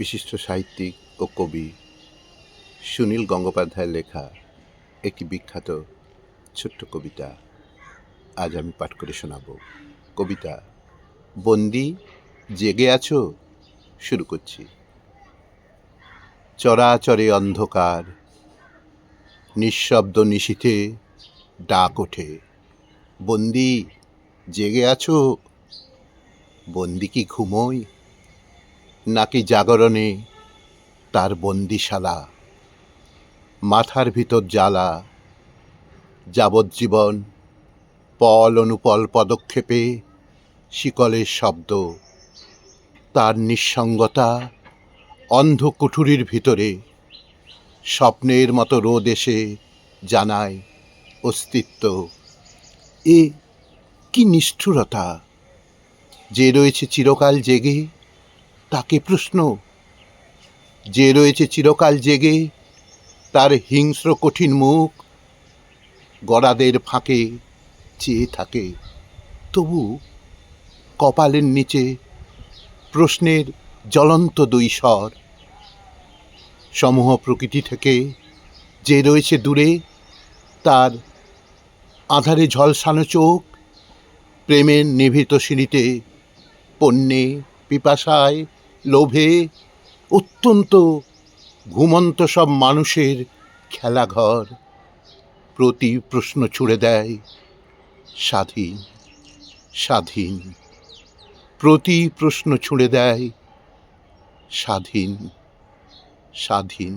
বিশিষ্ট সাহিত্যিক ও কবি সুনীল গঙ্গোপাধ্যায়ের লেখা একটি বিখ্যাত ছোট্ট কবিতা আজ আমি পাঠ করে শোনাব। কবিতা বন্দি জেগে আছো। শুরু করছি। চরাচরে অন্ধকার, নিঃশব্দ নিশীথে ডাক ওঠে, বন্দি জেগে আছো। বন্দি কি ঘুমোয় নাকি জাগরণে তার বন্দিশালা? মাথার ভিতর জ্বালা, যাবজ্জীবন পল অনুপল পদক্ষেপে শিকলের শব্দ, তার নিঃসঙ্গতা অন্ধ কুঠুরির ভিতরে স্বপ্নের মতো রোদ এসে জানায় অস্তিত্ব। এ কি নিষ্ঠুরতা! যে রয়েছে চিরকাল জেগে তাকে প্রশ্ন, যে রয়েছে চিরকাল জেগে তার হিংস্র কঠিন মুখ গড়াদের ফাঁকে চেয়ে থাকে। তবু কপালের নিচে প্রশ্নের জ্বলন্ত দুই স্বর। সমূহ প্রকৃতি থেকে যে রয়েছে দূরে, তার আঁধারে ঝলসানো চোখ প্রেমের নিভৃত সিঁড়িতে, পণ্যে পিপাসায় লোভে অত্যন্ত ঘুমন্ত সব মানুষের খেলাঘর। প্রতি প্রশ্ন ছুড়ে দেয় স্বাধীন স্বাধীন, প্রতি প্রশ্ন ছুড়ে দেয় স্বাধীন স্বাধীন।